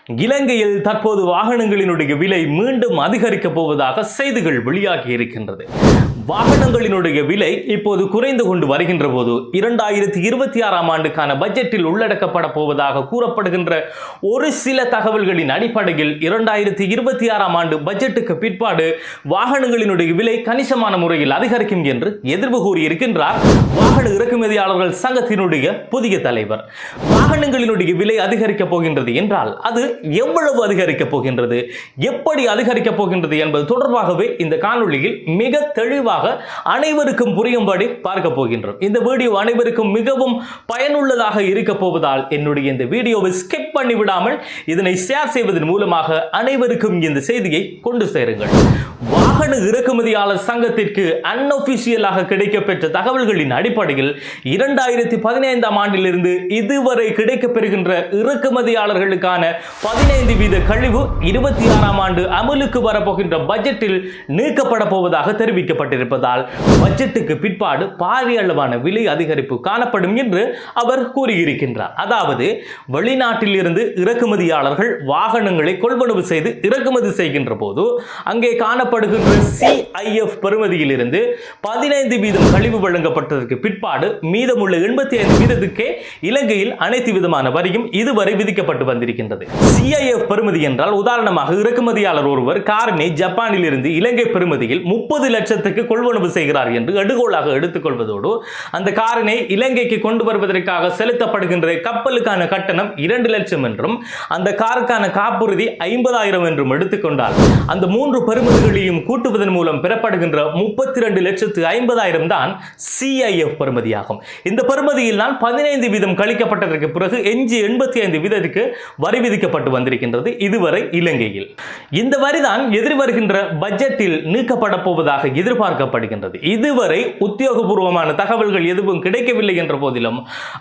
இலங்கையில் தற்போது வாகனங்களினுடைய விலை மீண்டும் அதிகரிக்கப் போவதாக செய்திகள் வெளியாகி இருக்கின்றது. வாகனங்களினுடைய விலை இப்போது குறைந்து கொண்டு வருகின்ற போது 2026ஆம் ஆண்டுக்கான பட்ஜெட்டில் உள்ளடக்கப்பட போவதாக கூறப்படுகின்ற ஒரு சில தகவல்களின் அடிப்படையில் 2026ஆம் ஆண்டு பட்ஜெட்டுக்கு பிற்பாடு வாகனங்களினுடைய விலை கணிசமான முறையில் அதிகரிக்கும் என்று எதிர்வு கூறியிருக்கின்றார் வாகன இறக்குமதியாளர்கள் சங்கத்தினுடைய புதிய தலைவர். வாகனங்களினுடைய விலை அதிகரிக்கப் போகின்றது என்றால் அது எவ்வளவு அதிகரிக்கப் போகின்றது, எப்படி அதிகரிக்கப் போகின்றது என்பது தொடர்பாகவே இந்த காணொளியில் மிக தெளிவாக அனைவருக்கும் புரியும்படி பார்க்க போகின்றோம். இந்த வீடியோ அனைவருக்கும் மிகவும் பயனுள்ளதாக இருக்க போவதால் என்னுடைய இந்த வீடியோவை ஸ்கிப் பண்ணி விடாமல் இதனை ஷேர் செய்வதன் மூலமாக அனைவருக்கும் இந்த செய்தியை கொண்டு சேருங்கள். வாகன இறக்குமதியாளர் சங்கத்திற்கு அன்அபிஷியலாக கிடைக்கப்பெற்ற தகவல்களின் அடிப்படையில் 2015ஆம் ஆண்டிலிருந்து இதுவரை கிடைக்கப்பெறுகின்ற இறக்குமதியாளர்களுக்கான 15% கழிவு 26ஆம் ஆண்டு அமலுக்கு வரப்போகின்ற பட்ஜெட்டில் நீக்கப்பட போவதாக தெரிவிக்கப்பட்டிருப்பதால் பட்ஜெட்டுக்கு பிற்பாடு பாரிய அளவான விலை அதிகரிப்பு காணப்படும் என்று அவர் கூறியிருக்கின்றார். அதாவது வெளிநாட்டில் இருந்து இறக்குமதியாளர்கள் வாகனங்களை கொள்வனவு செய்து இறக்குமதி செய்கின்ற போது அங்கே காணப்படுகின்ற CIF பெறுமதியில் இருந்து 15% கழிவு வழங்கப்பட்டதற்கு பிற்பாடு மீதமுள்ள 85%க்கே இலங்கையில் அனைத்து விதமான வரியும் இதுவரை விதிக்கப்பட்டு வந்திருக்கின்றது. CIF பெறுமதி என்றால் உதாரணமாக இறக்குமதியாளர் ஒருவர் காரினை ஜப்பானில் இருந்து இலங்கை பெறுமதியில் 30 லட்சத்துக்கு கொள்வனவு செய்கிறார் என்று எடுகோளாக எடுத்துக்கொள்வதோடு அந்த காரினை இலங்கைக்கு கொண்டு வருவதற்காக செலுத்தப்படுகின்ற கப்பலுக்கான கட்டணம் 2 லட்சம் என்றும் அந்த காருக்கான காப்புறுதி 50,000 என்றும் எடுத்துக்கொண்டால் அந்த 3 பெறுமதிகளையும் கூட்டுவதன் மூலம் பெறப்படுகின்ற 32,50,000 தான் CIF பெறுமதியாகும். இந்த பெறுமதியில் தான் 15% கழிக்கப்பட்டதற்கு பிறகு எஞ்சி 85%க்கு வரி விதிக்கப்பட்டு வந்திருக்கின்றது இதுவரை இலங்கையில். இந்த வரிதான் எதிர்வருகின்ற பட்ஜெட்டில் நீக்கப்பட போவதாக எதிர்பார்க்கப்படுகின்றது. இதுவரை உத்தியோகபூர்வமான தகவல்கள் எதுவும் கிடைக்கவில்லை என்ற போதிலும்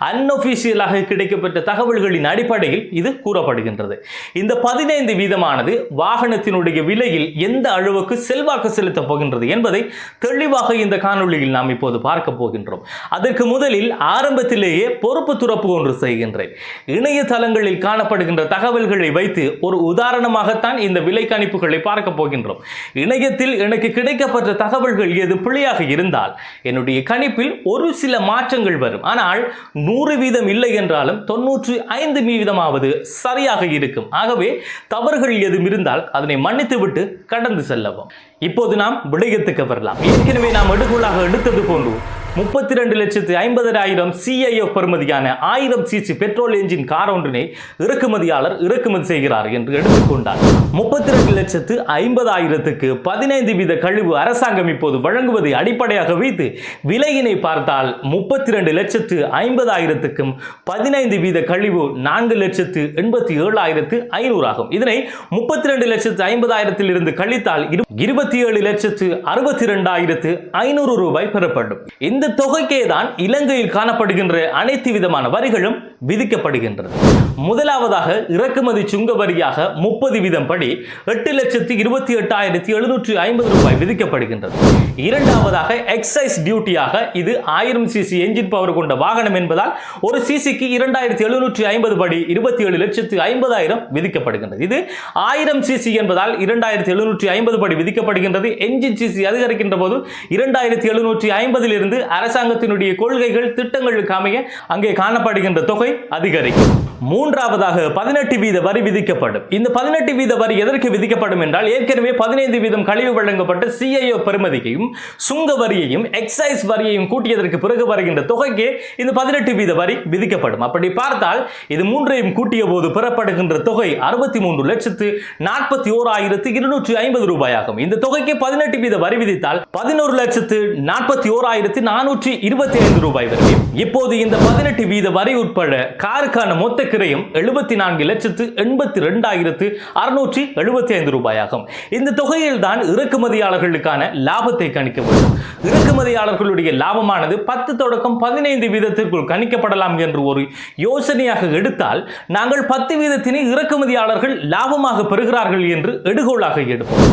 அன்அபிஷியலாக கிடைக்கப்பட்ட தகவல்களின் அடிப்படையில் இது கூறப்படுகின்றது. இந்த 15% வாகனத்தினுடைய விலையில் எந்த அளவுக்கு செல்வாக்கு செலுத்தப் போகின்றது என்பதை தெளிவாக இந்த காணொளியில் நாம் இப்போது பார்க்க போகின்றோம். அதற்கு முதலில் ஆரம்பத்திலேயே பொறுப்பு துறப்பு ஒன்று செய்கின்றேன். இணையதளங்களில் காணப்படுகின்ற தகவல்களை வைத்து ஒரு உதாரணமாகத்தான் இந்த விலை கணிப்புகளை பார்க்க போகின்றோம். இணையத்தில் எனக்கு கிடைக்கப்பட்ட தகவல்கள் எது பிழையாக இருந்தால் என்னுடைய கணிப்பில் ஒரு சில மாற்றங்கள் வரும். ஆனால் 100% இல்லை என்றாலும் 95% சரியாக இருக்கும். ஆகவே தவறுகள் எதுவும் இருந்தால் அதனை மன்னித்துவிட்டு கடந்து செல்லவும். இப்போது நாம் விடயத்துக்கு வரலாம். ஏற்கனவே நாம் எடுகோளாக எடுத்தது போன்று 32,50,000 CIF பெறுமதியான 1000 cc பெட்ரோல் என்ஜின் கார் ஒன்றினை இறக்குமதியாளர் இறக்குமதி செய்கிறார் என்று எடுத்துக்கொண்டார் 32,50,000க்கு 15% கழிவு அரசாங்கம் இப்போது வழங்குவதை அடிப்படையாக வைத்து விலையினை பார்த்தால் 32,50,000க்கும் 15% கழிவு 4,87,500 ஆகும். இதனை 32,50,000 இருந்து கழித்தால் 27,62,500 ரூபாய் பெறப்படும். இந்த தொகைக்கே தான் இலங்கையில் காணப்படுகின்ற அனைத்து விதமான வரிகளும் விதிக்கப்படுகின்றது. முதலாவதாக இறக்குமதி சுங்க வரியாக 30% படி 8,28,750 ரூபாய் விதிக்கப்படுகின்றது. இரண்டாவதாக எக்ஸைஸ் டியூட்டியாக இது 1000 cc என்ஜின் பவர் கொண்ட வாகனம் என்பதால் ஒரு சிசிக்கு 2,750 படி 27,50,000 விதிக்கப்படுகின்றது. இது 1000 cc என்பதால் 2,750 படி விதிக்கப்படுகின்றது. என்ஜின் சிசி அதிகரிக்கின்ற போது 2,750 இருந்து அரசாங்கத்தினுடைய கொள்கைகள் திட்டங்களுக்கு அமைய அங்கே காணப்படுகின்ற தொகை அதிகரிக்கும். மூன்றாவதாக 18% வரி விதிக்கப்படும். இந்த 18% வரி எதற்கு விதிக்கப்படும் என்றால் ஏற்கனவே 15% கழிவு வழங்கப்பட்ட CIF பெறுமதியையும் சுங்க வரியையும் எக்ஸைஸ் வரியையும் கூட்டியதற்கு பிறகு வருகின்ற தொகைக்கு இந்த 18% வரி விதிக்கப்படும். அப்படி பார்த்தால் இது மூன்றையும் கூட்டிய போது பெறப்படுகின்ற தொகை 63,41,250 ரூபாயாகும். இந்த தொகைக்கு 18% வரி விதித்தால் 11,41,425 ரூபாய் வரும். இப்போது இந்த 18% வரி உட்பட காருக்கான மொத்த கிரயம் 74,82,675 ரூபாயாகும். இந்த தொகையில் தான் இறக்குமதியாளர்களுக்கான லாபத்தை கணிக்க வேண்டும். இறக்குமதியாளர்களுடைய லாபமானது 10 தொடக்கம் 15 வீதத்திற்குள் கணிக்கப்படலாம் என்று ஒரு யோசனையாக எடுத்தால் நாங்கள் 10 வீதத்தினை இறக்குமதியாளர்கள் லாபமாக பெறுகிறார்கள் என்று எடுகோளாக எடுப்போம்.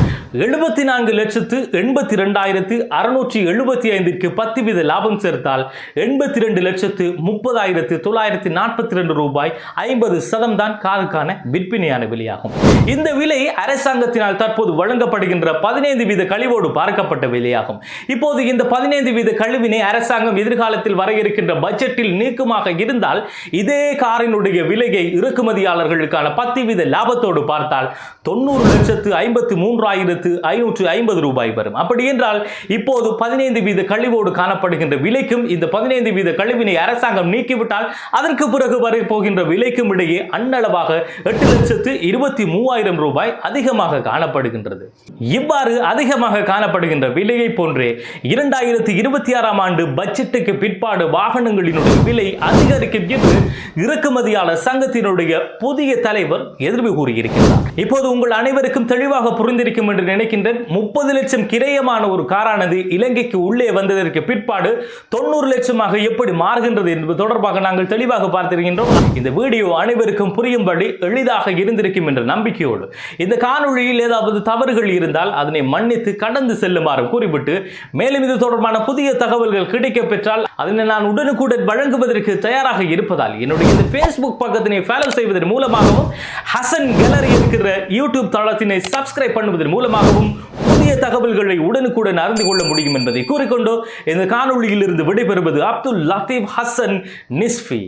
74,82,675க்கு 10% லாபம் சேர்த்தால் 82,30,942 ரூபாய் 50% தான் காருக்கான விற்பனையான விலையாகும். இந்த விலை அரசாங்கத்தினால் தற்போது வழங்கப்படுகின்ற 15% கழிவோடு பார்க்கப்பட்ட விலையாகும். இப்போது இந்த 15% கழிவினை அரசாங்கம் எதிர்காலத்தில் வர இருக்கின்ற பட்ஜெட்டில் நீக்குமாக இருந்தால் இதே காரினுடைய விலையை இறக்குமதியாளர்களுக்கான 10% லாபத்தோடு பார்த்தால் 90,53,550 ரூபாய் வரும். அப்படி என்றால் இப்போது 15% கழிவோடு காணப்படுகின்ற விலைக்கும் இந்த 15% கழிவினை அரசாங்கம் நீக்கிவிட்டால் அதற்கு பிறகு வரை போகின்ற விலைக்கும் இடையே அன்னளவாக 8,23,000 ரூபாய் அதிகமாக காணப்படுகின்றது. இவ்வாறு அதிகமாக காணப்படுகின்ற விலையை போன்றே 2026ஆம் ஆண்டு பட்ஜெட்டுக்கு பிற்பாடு வாகனங்களினுடைய விலை அதிகரிக்கும் என்று இறக்குமதியாளர் சங்கத்தினுடைய புதிய தலைவர் எதிர்வு கூறியிருக்கிறார். இப்போது உங்கள் அனைவருக்கும் தெளிவாக புரிந்திருக்கும் என்று நினைக்கின்றேன். 30 லட்சம் கிரயமான ஒரு காரானது இலங்கைக்கு உள்ளே வந்ததற்கு பிற்பாடு 90 லட்சமாக எப்படி மாறுகின்றது என்பது தொடர்பாக நாங்கள் தெளிவாக பார்த்திருக்கின்றோம். இந்த வீடியோ அனைவருக்கும் புரியும்படி எளிதாக இருந்திருக்கும் என்ற நம்பிக்கையோடு இந்த காணொளியில் ஏதாவது தவறுகள் இருந்தால் அதனை மன்னித்து கடந்து செல்லுமாறு கூறிவிட்டு, மேலும் இது தொடர்பான புதிய தகவல்கள் கிடைக்க பெற்றால் அதனை நான் உடனுக்குடன் வழங்குவதற்கு தயாராக இருப்பதால் என்னுடைய இந்த Facebook பக்கத்தினை ஃபாலோ செய்வதன் மூலமாகவும் ஹசன் கேலரி என்கிற யூடியூப் தளத்தினை சப்ஸ்கிரைப் பண்ணுவதன் மூலமாகவும் புதிய தகவல்களை உடனுக்குடன் அறிந்து கொள்ள முடியும் என்பதை கூறிக்கொண்டு இந்த காணொளியில் இருந்து விடைபெறுவது அப்துல் லத்தீப் ஹசன் நிஸ்ஃபி.